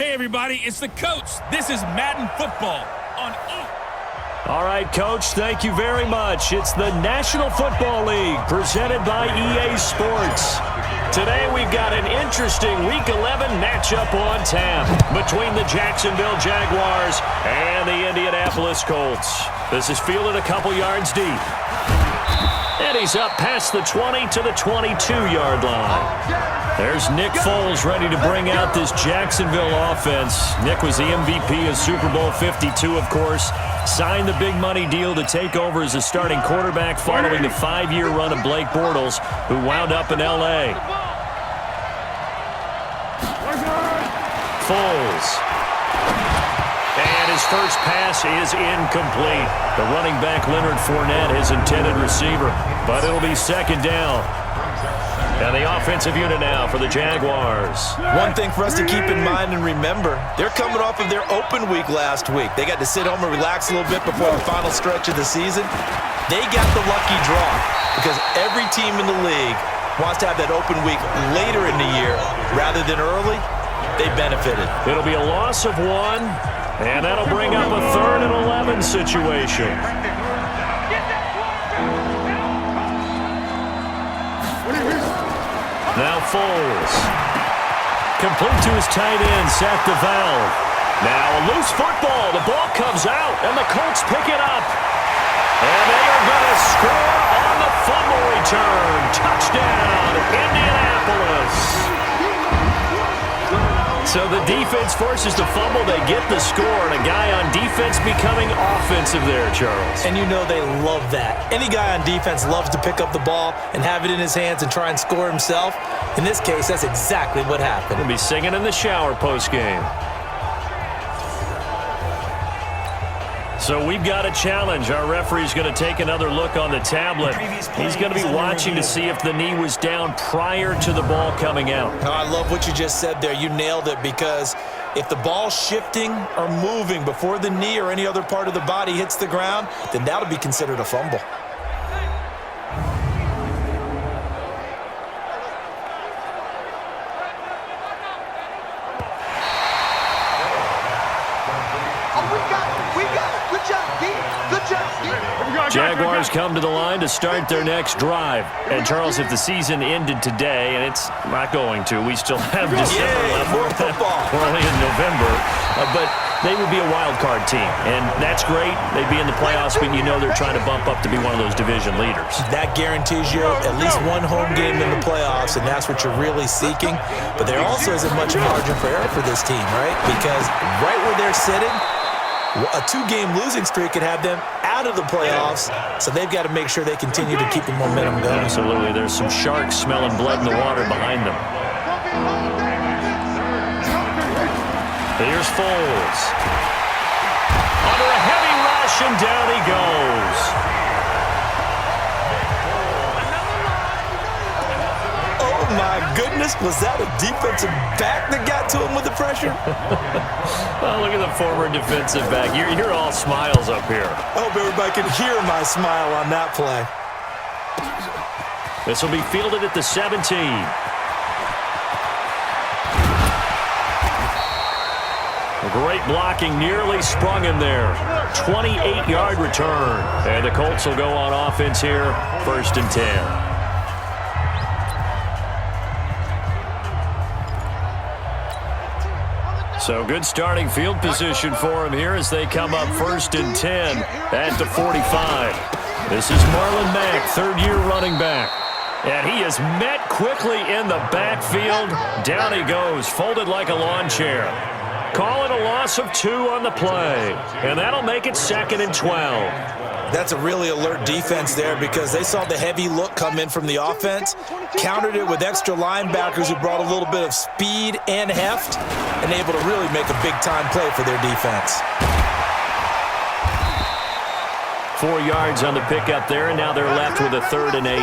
Hey, everybody, it's the coach. This is Madden football on E. All right, Coach, thank you very much. It's the National Football League presented by EA Sports. Today we've got an interesting Week 11 matchup on tap between the Jacksonville Jaguars and the Indianapolis Colts. This is fielded a couple yards deep. And he's up past the 20 to the 22-yard line. There's Nick Foles ready to bring out this Jacksonville offense. Nick was the MVP of Super Bowl 52, of course. Signed the big money deal to take over as a starting quarterback following the 5-year run of Blake Bortles, who wound up in L.A. Foles. And his first pass is incomplete. The running back, Leonard Fournette, his intended receiver. But it'll be second down. And the offensive unit now for the Jaguars. One thing for us to keep in mind and remember, they're coming off of their open week last week. They got to sit home and relax a little bit before the final stretch of the season. They got the lucky draw because every team in the league wants to have that open week later in the year rather than early. They benefited. It'll be a loss of 1, and that'll bring up a 3rd and 11 situation. Now Foles. Complete to his tight end, Seth DeVal. Now a loose football. The ball comes out, and the Colts pick it up. And they are going to score on the fumble return. Touchdown, Indianapolis. So the defense forces the fumble. They get the score, and a guy on defense becoming offensive there, Charles. And you know they love that. Any guy on defense loves to pick up the ball and have it in his hands and try and score himself. In this case, that's exactly what happened. He'll be singing in the shower post-game. So we've got a challenge. Our referee's going to take another look on the tablet. He's going to be watching to see if the knee was down prior to the ball coming out. Now, I love what you just said there. You nailed it, because if the ball's shifting or moving before the knee or any other part of the body hits the ground, then that'll be considered a fumble. Jaguars come to the line to start their next drive. And, Charles, if the season ended today, and it's not going to, we still have December left. More football. We're only in November. But they would be a wild card team, and that's great. They'd be in the playoffs, but you know they're trying to bump up to be one of those division leaders. That guarantees you at least one home game in the playoffs, and that's what you're really seeking. But there also isn't much margin for error for this team, right? Because right where they're sitting, a 2-game losing streak could have them out of the playoffs, so they've got to make sure they continue to keep the momentum going. Absolutely. There's some sharks smelling blood in the water behind them. Here's Foles. Under a heavy rush, and down he goes. Oh, my goodness. Was that a defensive back that got to him with the pressure? Oh, look at the former defensive back. You're all smiles up here. I hope everybody can hear my smile on that play. This will be fielded at the 17. Great blocking, nearly sprung him there. 28-yard return. And the Colts will go on offense here, 1st and 10. So good starting field position for him here as they come up 1st and 10 at the 45. This is Marlon Mack, 3rd-year running back. And he is met quickly in the backfield. Down he goes, folded like a lawn chair. Call it a loss of 2 on the play. And that'll make it 2nd and 12. That's a really alert defense there, because they saw the heavy look come in from the offense, countered it with extra linebackers who brought a little bit of speed and heft, and able to really make a big-time play for their defense. 4 yards on the pickup there, and now they're left with a 3rd and 8.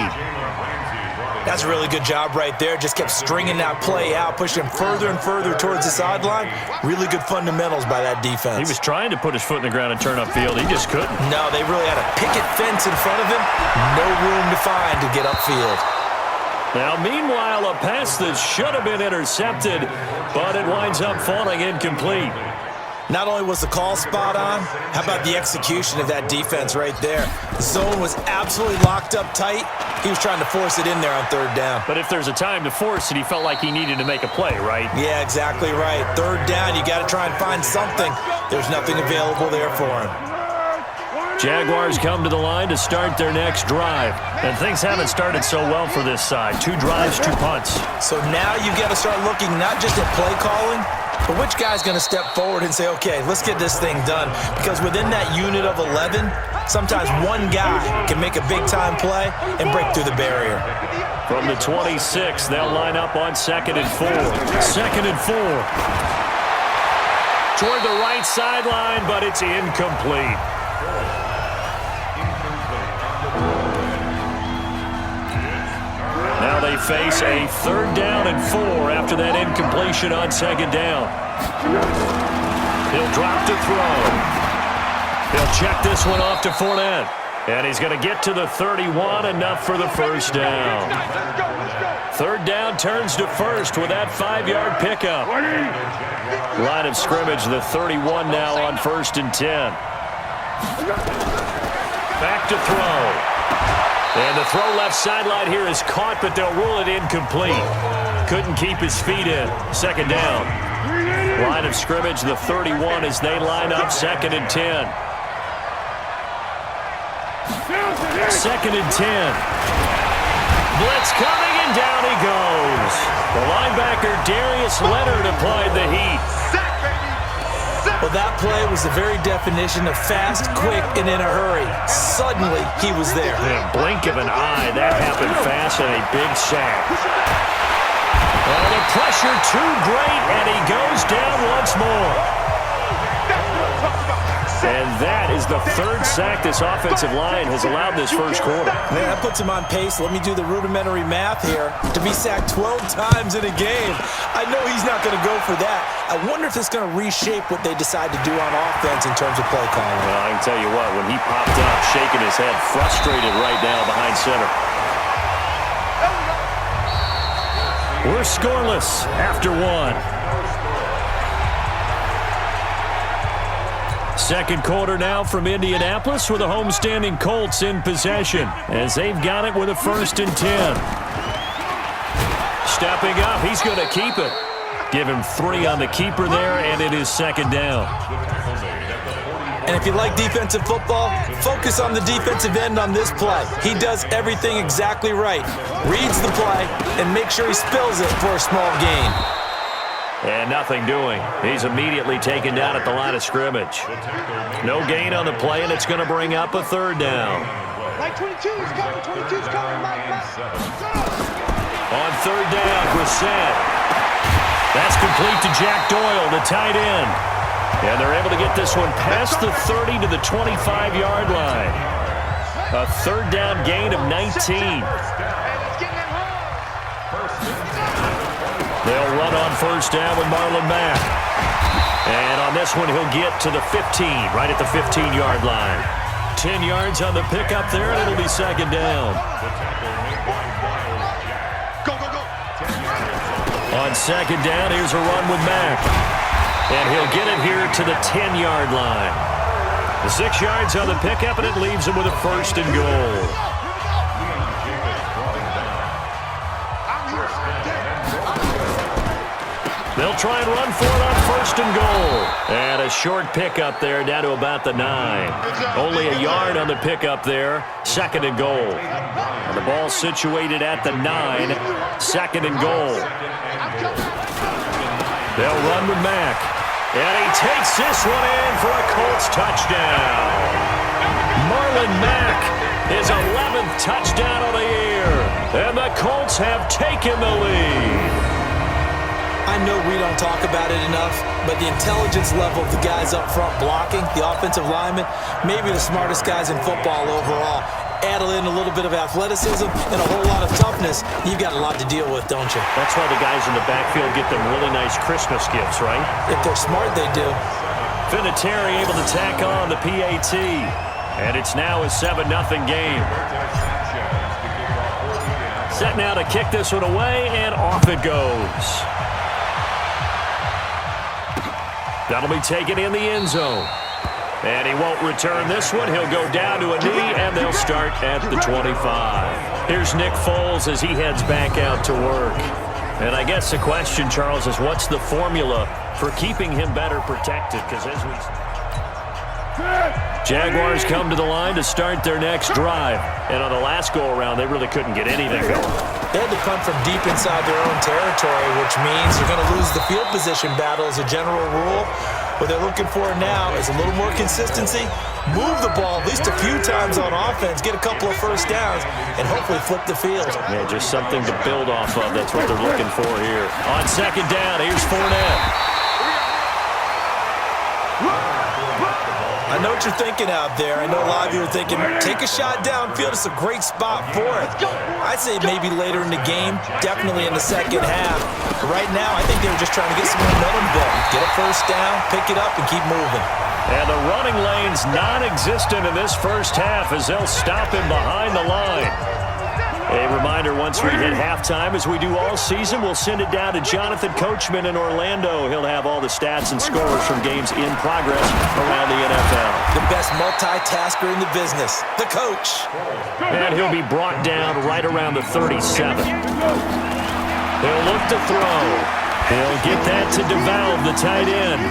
That's a really good job right there. Just kept stringing that play out, pushing him further and further towards the sideline. Really good fundamentals by that defense. He was trying to put his foot in the ground and turn upfield. He just couldn't. No, they really had a picket fence in front of him. No room to find to get upfield. Now, meanwhile, a pass that should have been intercepted, but it winds up falling incomplete. Not only was the call spot on, how about the execution of that defense right there? The zone was absolutely locked up tight. He was trying to force it in there on third down. But if there's a time to force it, he felt like he needed to make a play, right? Yeah, exactly right. Third down, you got to try and find something. There's nothing available there for him. Jaguars come to the line to start their next drive. And things haven't started so well for this side. 2 drives, 2 punts. So now you've got to start looking not just at play calling, but which guy's going to step forward and say, okay, let's get this thing done. Because within that unit of 11, sometimes one guy can make a big-time play and break through the barrier. From the 26, they'll line up on 2nd and 4. 2nd and 4. Toward the right sideline, but it's incomplete. Now they face a 3rd down and 4 after that incompletion on 2nd down. He'll drop to throw. He'll check this one off to Fournette. And he's going to get to the 31, enough for the first down. 3rd down turns to first with that 5-yard pickup. Line of scrimmage, the 31 now on 1st and 10. Back to throw. And the throw left sideline here is caught, but they'll rule it incomplete. Couldn't keep his feet in. 2nd down. Line of scrimmage, the 31 as they line up 2nd and 10. 2nd and 10. Blitz coming, and down he goes. The linebacker, Darius Leonard, applied the heat. Well, that play was the very definition of fast, quick, and in a hurry. Suddenly, he was there. In a blink of an eye, that happened fast, and a big sack. Oh, the pressure too great, and he goes down once more. And that is the 3rd sack this offensive line has allowed this first quarter. Man, that puts him on pace. Let me do the rudimentary math here. To be sacked 12 times in a game, I know he's not going to go for that. I wonder if it's going to reshape what they decide to do on offense in terms of play calling. Well, I can tell you what, when he popped up, shaking his head, frustrated right now behind center. We're scoreless after 1. 2nd quarter now from Indianapolis with the homestanding Colts in possession as they've got it with a 1st and 10. Stepping up, he's going to keep it. Give him 3 on the keeper there, and it is 2nd down. And if you like defensive football, focus on the defensive end on this play. He does everything exactly right. Reads the play and makes sure he spills it for a small gain. And nothing doing. He's immediately taken down at the line of scrimmage. No gain on the play, and it's going to bring up a 3rd down. Mike 22 is coming, 22 is coming, Mike. On 3rd down, Brissett. That's complete to Jack Doyle, the tight end. And they're able to get this one past the 30 to the 25-yard line. A 3rd down gain of 19. They'll run on 1st down with Marlon Mack. And on this one, he'll get to the 15, right at the 15-yard line. 10 yards on the pickup there, and it'll be 2nd down. On 2nd down, here's a run with Mack. And he'll get it here to the 10-yard line. The 6 yards on the pickup, and it leaves him with a 1st and goal. They'll try and run for it on 1st and goal. And a short pickup there down to about the 9. Only a yard on the pickup there. 2nd and goal. And the ball situated at the 9. 2nd and goal. They'll run with Mack. And he takes this one in for a Colts touchdown. Marlon Mack, his 11th touchdown of the year. And the Colts have taken the lead. I know we don't talk about it enough, but the intelligence level of the guys up front blocking, the offensive linemen, maybe the smartest guys in football overall. Add in a little bit of athleticism and a whole lot of toughness, you've got a lot to deal with, don't you? That's why the guys in the backfield get them really nice Christmas gifts, right? If they're smart, they do. Vinatieri able to tack on the PAT. And it's now a 7-0 game. Set now to kick this one away, and off it goes. That'll be taken in the end zone. And he won't return this one. He'll go down to a knee, and they'll start at the 25. Here's Nick Foles as he heads back out to work. And I guess the question, Charles, is what's the formula for keeping him better protected? Because as we... Jaguars come to the line to start their next drive. And on the last go-around, they really couldn't get anything going. They had to punt from deep inside their own territory, which means you're going to lose the field position battle as a general rule. What they're looking for now is a little more consistency, move the ball at least a few times on offense, get a couple of first downs, and hopefully flip the field. Yeah, just something to build off of. That's what they're looking for here. On second down, here's Fournette. I know what you're thinking out there. I know a lot of you are thinking, take a shot downfield. It's a great spot for it. I'd say maybe later in the game, definitely in the second half. But right now, I think they were just trying to get some momentum built. Get a first down, pick it up, and keep moving. And the running lane's non-existent in this first half as they'll stop him behind the line. A reminder, once we hit halftime, as we do all season, we'll send it down to Jonathan Coachman in Orlando. He'll have all the stats and scores from games in progress around the NFL. The best multitasker in the business, the coach. And he'll be brought down right around the 37. He'll look to throw. He'll get that to DeValve, the tight end.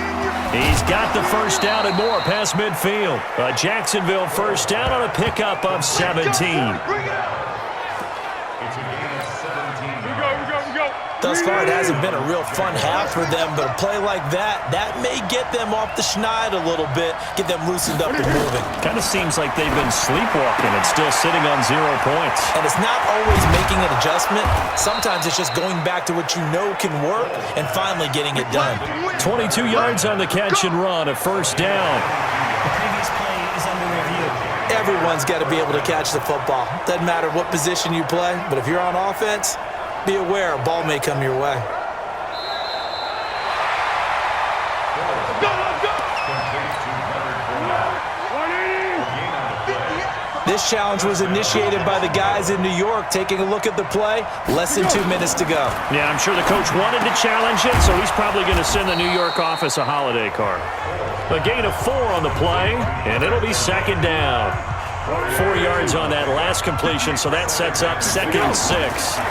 He's got the first down and more past midfield. A Jacksonville first down on a pickup of 17. Thus far, it hasn't been a real fun half for them, but a play like that may get them off the schneid a little bit, get them loosened up and moving. Kind of seems like they've been sleepwalking and still sitting on 0 points. And it's not always making an adjustment. Sometimes it's just going back to what you know can work and finally getting it done. 22 yards on the catch and run, a first down. The previous play is under review. Everyone's got to be able to catch the football. Doesn't matter what position you play, but if you're on offense, be aware a ball may come your way. This challenge was initiated by the guys in New York. Taking a look at the play, less than 2 minutes to go. Yeah, I'm sure the coach wanted to challenge it, so he's probably going to send the New York office a holiday card. A gain of 4 on the play, and it'll be second down. 4 yards on that last completion, so that sets up second and 6.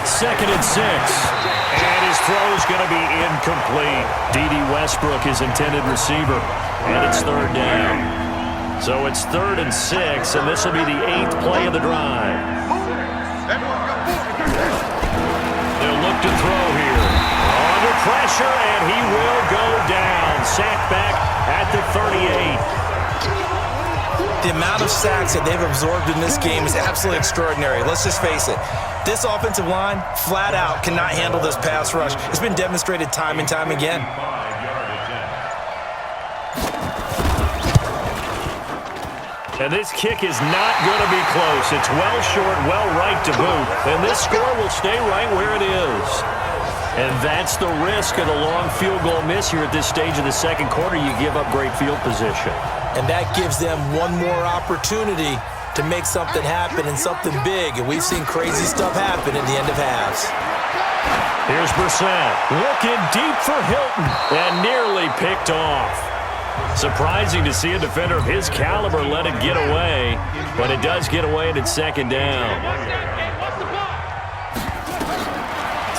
Second and 6. And his throw is going to be incomplete. D.D. Westbrook, his intended receiver. And it's third down. So it's 3rd and 6, and this will be the 8th play of the drive. They'll look to throw here. Under pressure, and he will go down. Sacked back at the 38. The amount of sacks that they've absorbed in this game is absolutely extraordinary. Let's just face it. This offensive line, flat out, cannot handle this pass rush. It's been demonstrated time and time again. And this kick is not going to be close. It's well short, well right to boot. And this score will stay right where it is. And that's the risk of the long field goal miss here at this stage of the second quarter. You give up great field position. And that gives them one more opportunity to make something happen and something big. And we've seen crazy stuff happen at the end of halves. Here's Brissett looking deep for Hilton and nearly picked off. Surprising to see a defender of his caliber let it get away, but it does get away and it's second down.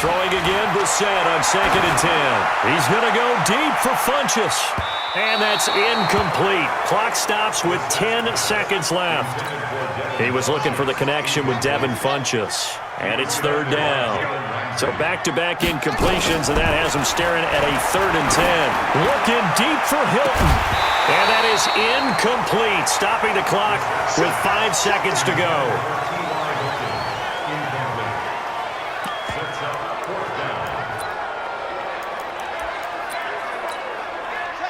Throwing again, Brissett on 2nd and 10. He's going to go deep for Funchess. And that's incomplete. Clock stops with 10 seconds left. He was looking for the connection with Devin Funchess. And it's third down. So back-to-back incompletions, and that has him staring at a 3rd and 10. Looking deep for Hilton. And that is incomplete. Stopping the clock with 5 seconds to go.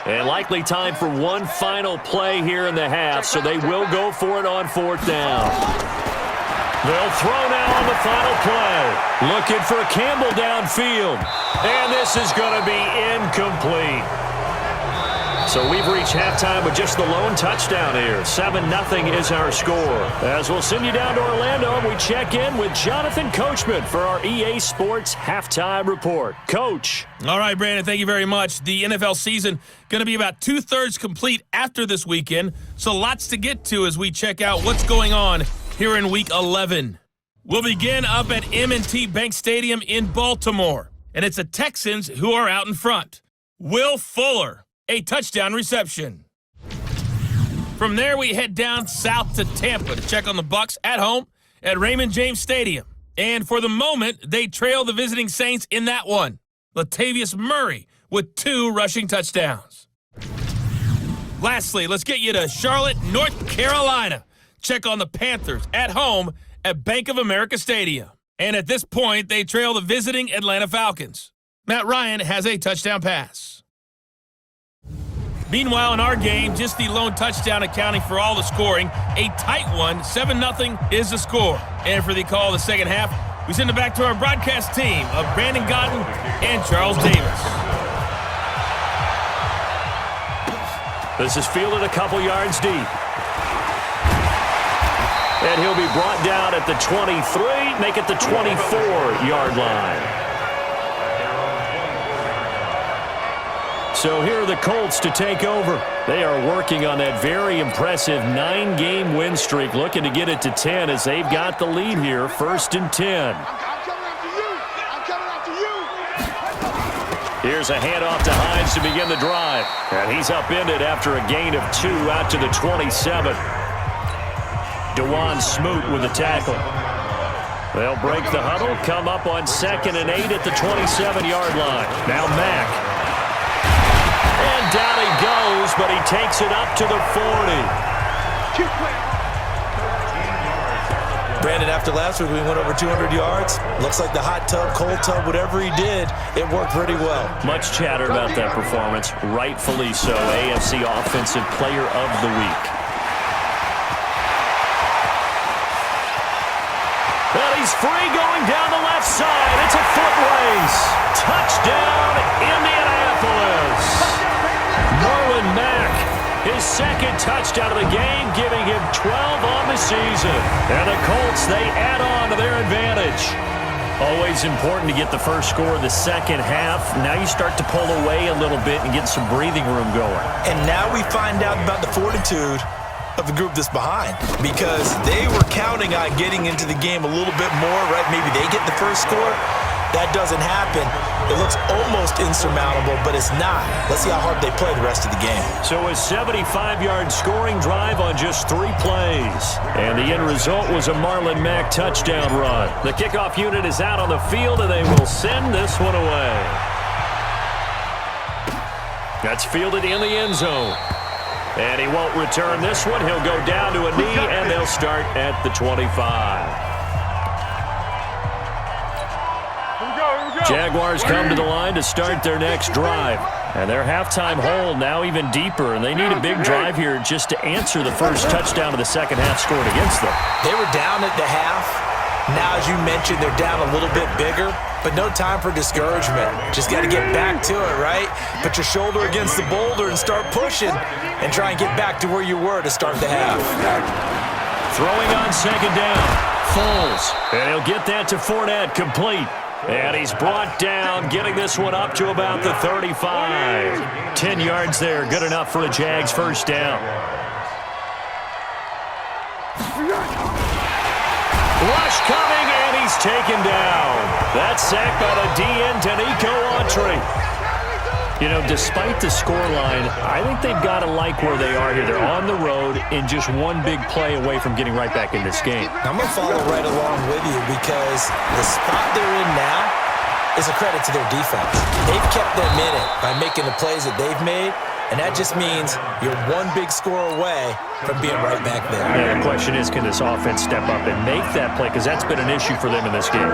And likely time for one final play here in the half, so they will go for it on 4th down. They'll throw now on the final play. Looking for Campbell downfield. And this is going to be incomplete. So we've reached halftime with just the lone touchdown here. 7-0 is our score. As we'll send you down to Orlando, we check in with Jonathan Coachman for our EA Sports Halftime Report. Coach. All right, Brandon, thank you very much. The NFL season going to be about 2/3 complete after this weekend, so lots to get to as we check out what's going on here in Week 11. We'll begin up at M&T Bank Stadium in Baltimore, and it's the Texans who are out in front. Will Fuller, a touchdown reception. From there, we head down south to Tampa to check on the Bucs at home at Raymond James Stadium. And for the moment, they trail the visiting Saints in that one. Latavius Murray with 2 rushing touchdowns. Lastly, let's get you to Charlotte, North Carolina. Check on the Panthers at home at Bank of America Stadium. And at this point, they trail the visiting Atlanta Falcons. Matt Ryan has a touchdown pass. Meanwhile, in our game, just the lone touchdown accounting for all the scoring. A tight one, 7-0 is the score. And for the call of the second half, we send it back to our broadcast team of Brandon Godden and Charles Davis. This is fielded a couple yards deep. And he'll be brought down at the 23, make it the 24-yard line. So here are the Colts to take over. They are working on that very impressive 9-game win streak, looking to get it to 10 as they've got the lead here, 1st and 10. Here's a handoff to Hines to begin the drive. And he's upended after a gain of 2 out to the 27. DeJuan Smoot with the tackle. They'll break the huddle, come up on 2nd and 8 at the 27-yard line. Now Mack. And down he goes, but he takes it up to the 40. Brandon, after last week, we went over 200 yards. Looks like the hot tub, cold tub, whatever he did, it worked pretty well. Much chatter about that performance. Rightfully so. AFC Offensive Player of the Week. Well, he's free going down the left side. It's a foot race. Touchdown, Indianapolis. Marlon Mack, his 2nd touchdown of the game, giving him 12 on the season. And the Colts, they add on to their advantage. Always important to get the first score of the second half. Now you start to pull away a little bit and get some breathing room going. And now we find out about the fortitude of the group that's behind, because they were counting on getting into the game a little bit more, right? Maybe they get the first score. That doesn't happen. It looks almost insurmountable, but it's not. Let's see how hard they play the rest of the game. So a 75-yard scoring drive on just 3 plays. And the end result was a Marlon Mack touchdown run. The kickoff unit is out on the field, and they will send this one away. That's fielded in the end zone. And he won't return this one. He'll go down to a knee, and they'll start at the 25. Jaguars come to the line to start their next drive. And their halftime hole now even deeper, and they need a big drive here just to answer the first touchdown of the second half scored against them. They were down at the half. Now, as you mentioned, they're down a little bit bigger, but no time for discouragement. Just got to get back to it, right? Put your shoulder against the boulder and start pushing and try and get back to where you were to start the half. Throwing on 2nd down, Foles. And he'll get that to Fournette, complete. And he's brought down, getting this one up to about the 35. 10 yards there, good enough for a Jags first down. Rush coming, and he's taken down. That's sacked by the DN, Danico Autry. You know, despite the scoreline, I think they've got to like where they are here. They're on the road and just one big play away from getting right back in this game. I'm going to follow right along with you because the spot they're in now is a credit to their defense. They've kept them in it by making the plays that they've made, and that just means you're one big score away from being right back there. Yeah, the question is, can this offense step up and make that play? Because that's been an issue for them in this game.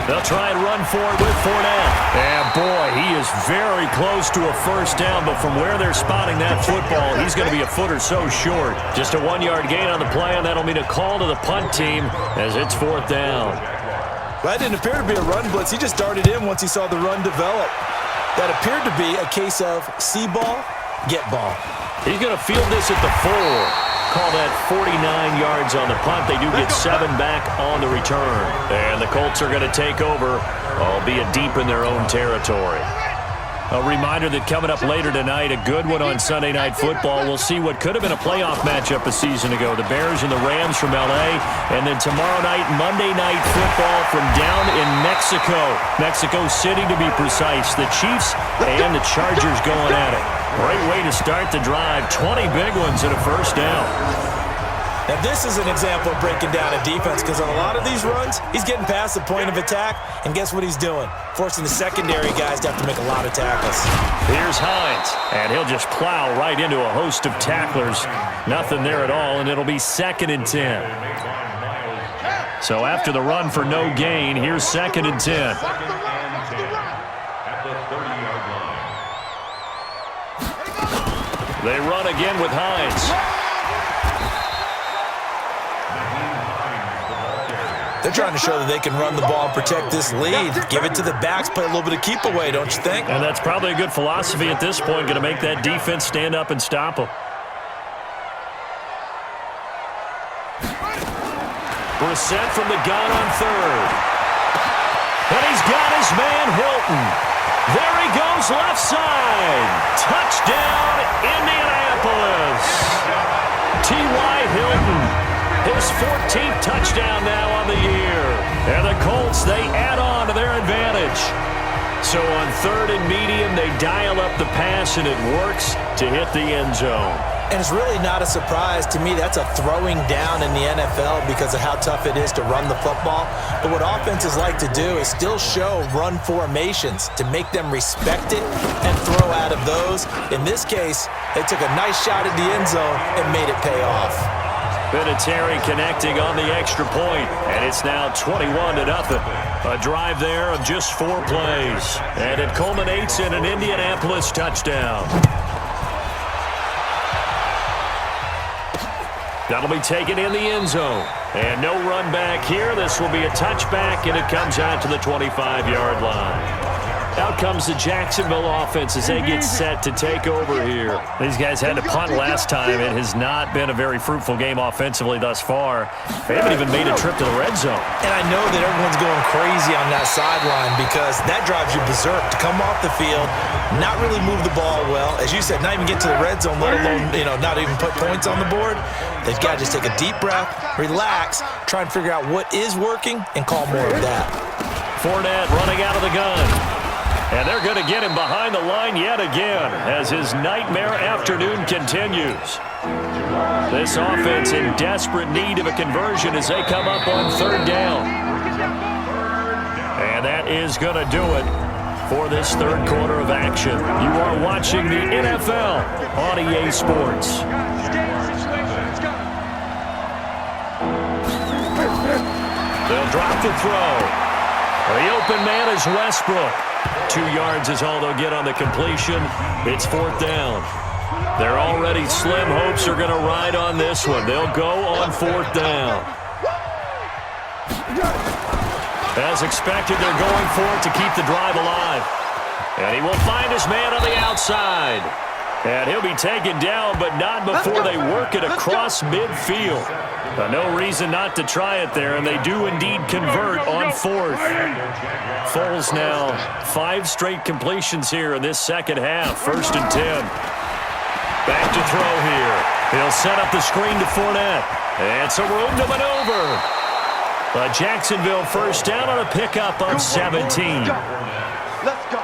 They'll try and run forward with Fournette. And boy, he is very close to a first down, but from where they're spotting that football, he's going to be a foot or so short. Just a 1-yard gain on the play, and that'll mean a call to the punt team as it's 4th down. Well, that didn't appear to be a run blitz. He just darted in once he saw the run develop. That appeared to be a case of see ball, get ball. He's going to field this at the 4. Call that 49 yards on the punt. They do get 7 back on the return. And the Colts are going to take over, albeit deep in their own territory. A reminder that coming up later tonight, a good one on Sunday Night Football. We'll see what could have been a playoff matchup a season ago. The Bears and the Rams from L.A. And then tomorrow night, Monday Night Football from down in Mexico. Mexico City, to be precise. The Chiefs and the Chargers going at it. Great way to start the drive. 20 big ones and a first down. Now, this is an example of breaking down a defense because on a lot of these runs, he's getting past the point of attack, and guess what he's doing? Forcing the secondary guys to have to make a lot of tackles. Here's Hines, and he'll just plow right into a host of tacklers. Nothing there at all, and it'll be 2nd and 10. So after the run for no gain, here's 2nd and 10. They run again with Hines. They're trying to show that they can run the ball and protect this lead. Give it to the backs, play a little bit of keep away, don't you think? And that's probably a good philosophy at this point, going to make that defense stand up and stop them. Brissett from the gun on 3rd. And he's got his man Hilton. There he goes left side. Touchdown, Indianapolis. T.Y. Hilton. His 14th touchdown now on the year. And the Colts, they add on to their advantage. So on 3rd and medium, they dial up the pass, and it works to hit the end zone. And it's really not a surprise. To me, that's a throwing down in the NFL because of how tough it is to run the football. But what offenses like to do is still show run formations to make them respect it and throw out of those. In this case, they took a nice shot at the end zone and made it pay off. Vinatieri connecting on the extra point, and it's now 21-0. A drive there of just 4 plays, and it culminates in an Indianapolis touchdown. That'll be taken in the end zone, and no run back here. This will be a touchback, and it comes out to the 25-yard line. Out comes the Jacksonville offense as they get set to take over here. These guys had to punt last time. It has not been a very fruitful game offensively thus far. They haven't even made a trip to the red zone. And I know that everyone's going crazy on that sideline because that drives you berserk to come off the field, not really move the ball well. As you said, not even get to the red zone, let alone, not even put points on the board. They've got to just take a deep breath, relax, try and figure out what is working, and call more of that. Fournette running out of the gun. And they're going to get him behind the line yet again as his nightmare afternoon continues. This offense in desperate need of a conversion as they come up on 3rd down. And that is going to do it for this 3rd quarter of action. You are watching the NFL on EA Sports. They'll drop the throw. The open man is Westbrook. 2 yards is all they'll get on the completion. It's 4th down. Their already slim hopes are going to ride on this one. They'll go on 4th down. As expected, they're going for it to keep the drive alive. And he will find his man on the outside. And he'll be taken down, but not before they work it across midfield. No reason not to try it there, and they do indeed convert on 4th. Foles now 5 straight completions here in this second half. 1st and 10. Back to throw here. He'll set up the screen to Fournette. And some room to maneuver. A Jacksonville first down on a pickup of 17. Let's go.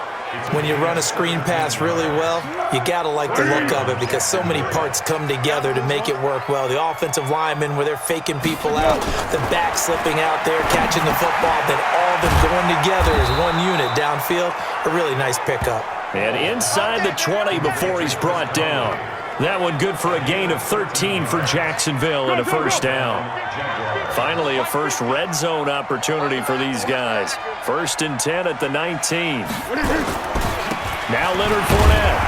When you run a screen pass really well, you got to like the look of it because so many parts come together to make it work well. The offensive linemen where they're faking people out, the back slipping out there, catching the football, then all of them going together as one unit downfield. A really nice pickup. And inside the 20 before he's brought down. That one good for a gain of 13 for Jacksonville and a first down. Finally, a first red zone opportunity for these guys. 1st and 10 at the 19. Now Leonard Fournette.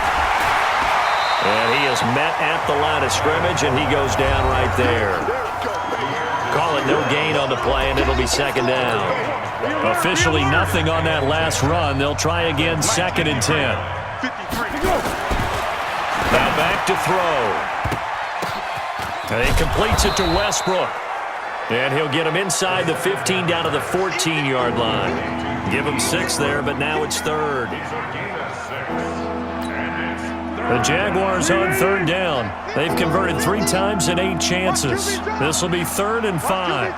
And he is met at the line of scrimmage, and he goes down right there. Call it no gain on the play, and it'll be 2nd down. Officially nothing on that last run. They'll try again, 2nd and 10. Now back to throw. And he completes it to Westbrook. And he'll get him inside the 15 down to the 14-yard line. Give him 6 there, but now it's 3rd. The Jaguars on 3rd down. They've converted 3 times in 8 chances. This will be 3rd and 5.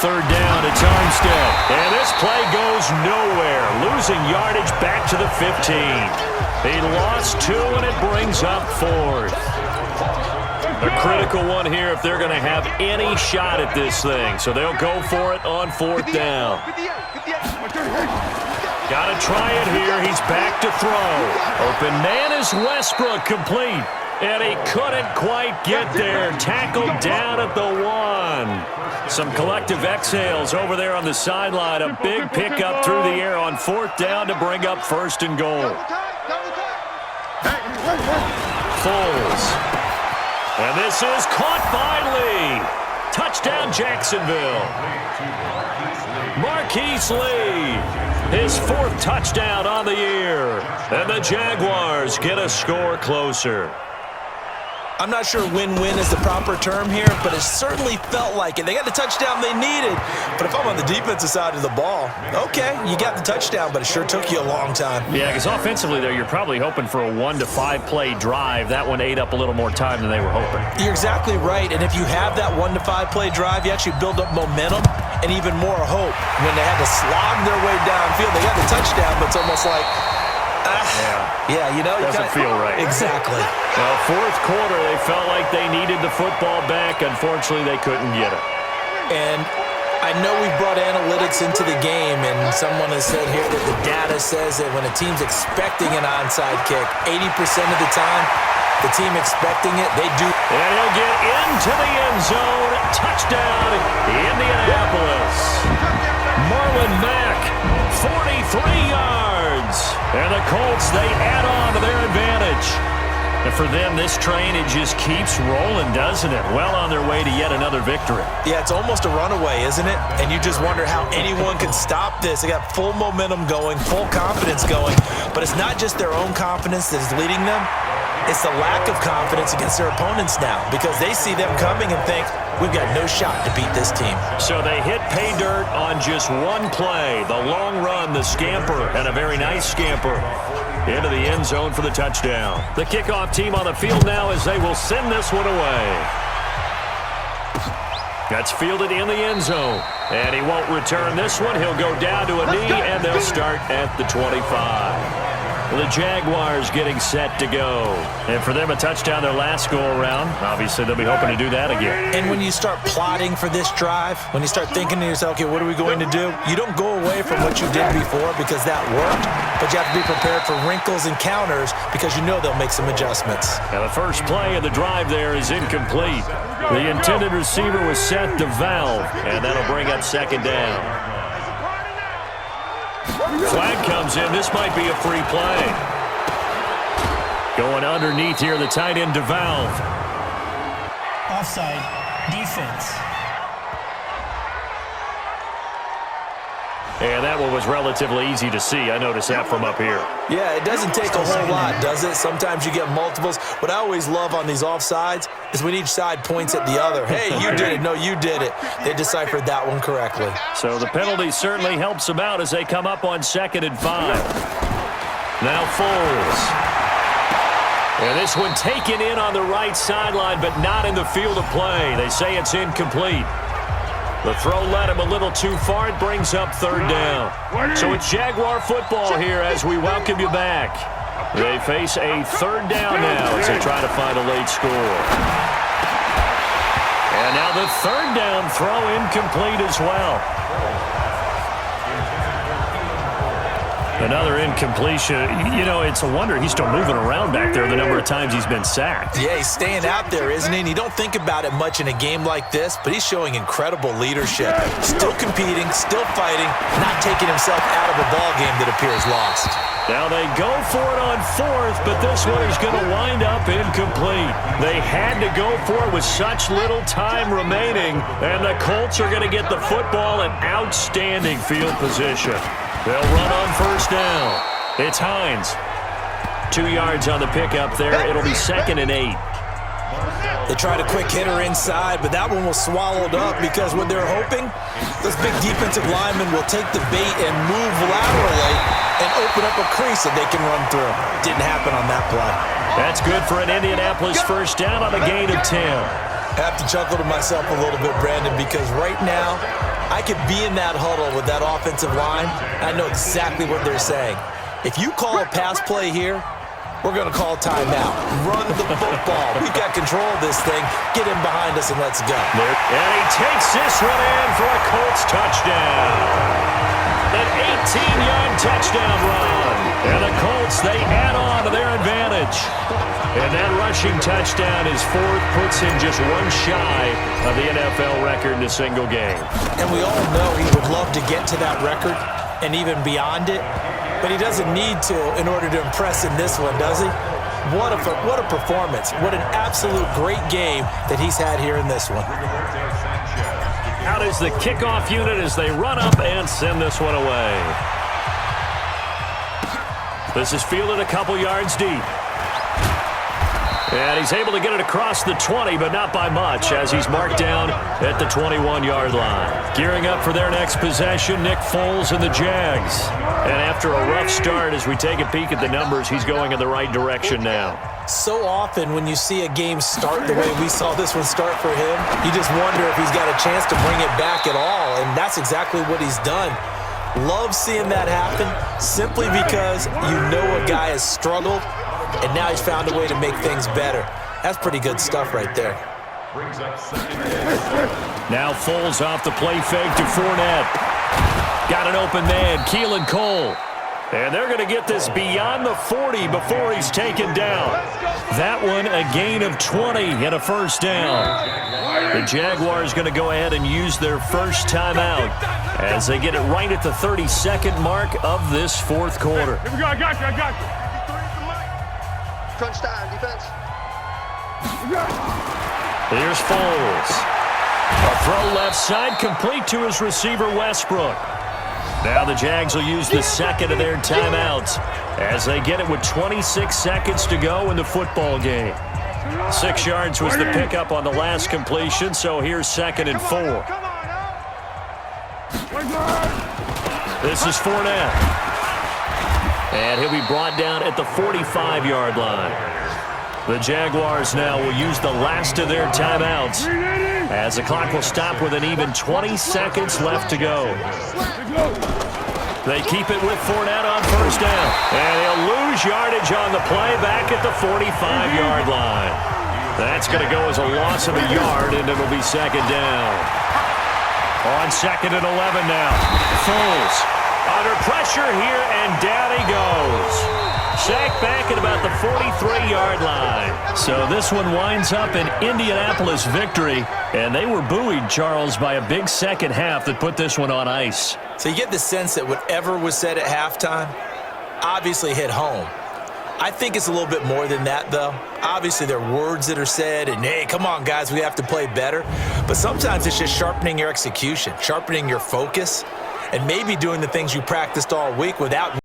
3rd down, it's Armstead. And this play goes nowhere. Losing yardage back to the 15. He lost 2, and it brings up 4th. A critical one here if they're going to have any shot at this thing. So they'll go for it on 4th down. Got to try it here. He's back to throw. Open man is Westbrook, complete. And he couldn't quite get there. Tackled down at the 1. Some collective exhales over there on the sideline. A big pickup through the air on 4th down to bring up 1st and goal. Foles. And this is caught by Lee. Touchdown, Jacksonville. Marquise Lee. His 4th touchdown on the year. And the Jaguars get a score closer. I'm not sure win-win is the proper term here, but it certainly felt like it. They got the touchdown they needed. But if I'm on the defensive side of the ball, okay, you got the touchdown, but it sure took you a long time. Yeah, because offensively there, you're probably hoping for a 1 to 5 play drive. That one ate up a little more time than they were hoping. You're exactly right, and if you have that 1 to 5 play drive, you actually build up momentum and even more hope. When they had to slog their way downfield, they got the touchdown, but it's almost like, yeah, you know. Doesn't feel right. Exactly. Well, 4th quarter, they felt like they needed the football back. Unfortunately, they couldn't get it. And I know we brought analytics into the game, and someone has said here that the data says that when a team's expecting an onside kick, 80% of the time, the team expecting it, they do. And he'll get into the end zone. Touchdown, Indianapolis. Marlon Mack, 43 yards. And the Colts, they add on to their advantage. And for them, this train, it just keeps rolling, doesn't it? Well on their way to yet another victory. Yeah, it's almost a runaway, isn't it? And you just wonder how anyone can stop this. They got full momentum going, full confidence going. But it's not just their own confidence that is leading them. It's the lack of confidence against their opponents now because they see them coming and think, we've got no shot to beat this team. So they hit pay dirt on just one play. The long run, the scamper, and a very nice scamper into the end zone for the touchdown. The kickoff team on the field now as they will send this one away. That's fielded in the end zone. And he won't return this one. He'll go down to a knee, and they'll start at the 25. The Jaguars getting set to go. And for them, a touchdown their last go-around. Obviously, they'll be hoping to do that again. And when you start plotting for this drive, when you start thinking to yourself, okay, what are we going to do? You don't go away from what you did before because that worked, but you have to be prepared for wrinkles and counters because you know they'll make some adjustments. Now, the first play of the drive there is incomplete. The intended receiver was set to Valve, and that'll bring up 2nd down. Flag comes in. This might be a free play. Going underneath here, the tight end to Valve. Offside, defense. And that one was relatively easy to see. I noticed that from up here. Yeah, it doesn't take a whole lot, does it? Sometimes you get multiples. What I always love on these offsides is when each side points at the other. Hey, you did it. No, you did it. They deciphered that one correctly. So the penalty certainly helps them out as they come up on 2nd and 5. Now Foles. And this one taken in on the right sideline, but not in the field of play. They say it's incomplete. The throw led him a little too far. It brings up 3rd down. So it's Jaguar football here as we welcome you back. They face a 3rd down now as they try to find a late score. And now the 3rd down throw incomplete as well. Another incompletion. You know, it's a wonder he's still moving around back there the number of times he's been sacked. Yeah, he's staying out there, isn't he? And you don't think about it much in a game like this, but he's showing incredible leadership. Still competing, still fighting, not taking himself out of a ball game that appears lost. Now they go for it on fourth, but this one is going to wind up incomplete. They had to go for it with such little time remaining, and the Colts are going to get the football in outstanding field position. They'll run on first down. It's Hines. 2 yards on the pickup there. It'll be 2nd and 8. They tried a quick hitter inside, but that one was swallowed up because what they're hoping, those big defensive linemen will take the bait and move laterally and open up a crease that they can run through. Didn't happen on that play. That's good for an Indianapolis first down on a gain of 10. I have to chuckle to myself a little bit, Brandon, because right now I could be in that huddle with that offensive line. I know exactly what they're saying. If you call a pass play here, we're going to call timeout. Run the football. We've got control of this thing. Get in behind us and let's go. And he takes this one in for a Colts touchdown. An 18-yard touchdown run. And the Colts, they add on to their advantage. And that rushing touchdown is fourth, puts him just one shy of the NFL record in a single game. And we all know he would love to get to that record and even beyond it, but he doesn't need to in order to impress in this one, does he? What a performance. What an absolute great game that he's had here in this one. Out is the kickoff unit as they run up and send this one away. This is fielded a couple yards deep. And he's able to get it across the 20, but not by much, as he's marked down at the 21-yard line. Gearing up for their next possession, Nick Foles and the Jags. And after a rough start, as we take a peek at the numbers, he's going in the right direction now. So often when you see a game start the way we saw this one start for him, you just wonder if he's got a chance to bring it back at all, and that's exactly what he's done. Love seeing that happen simply because you know a guy has struggled, and now he's found a way to make things better. That's pretty good stuff right there. Now Foles off the play fake to Fournette. Got an open man, Keelan Cole. And they're going to get this beyond the 40 before he's taken down. That one a gain of 20 and a first down. The Jaguars going to go ahead and use their first timeout as they get it right at the 32nd mark of this fourth quarter. Here we go, I got you. Crunch time, defense. Here's Foles. A throw left side, complete to his receiver, Westbrook. Now the Jags will use the second of their timeouts as they get it with 26 seconds to go in the football game. 6 yards was the pickup on the last completion, so here's 2nd and 4. This is Fournette. And he'll be brought down at the 45-yard line. The Jaguars now will use the last of their timeouts as the clock will stop with an even 20 seconds left to go. They keep it with Fournette on first down. And he'll lose yardage on the play back at the 45-yard line. That's going to go as a loss of a yard, and it'll be 2nd down. On 2nd and 11 now. Foles under pressure here, and down he goes. Sacked back at about the 43-yard line. So this one winds up an Indianapolis victory, and they were buoyed, Charles, by a big second half that put this one on ice. So you get the sense that whatever was said at halftime obviously hit home. I think it's a little bit more than that, though. Obviously, there are words that are said, and, hey, come on, guys, we have to play better. But sometimes it's just sharpening your execution, sharpening your focus, and maybe doing the things you practiced all week without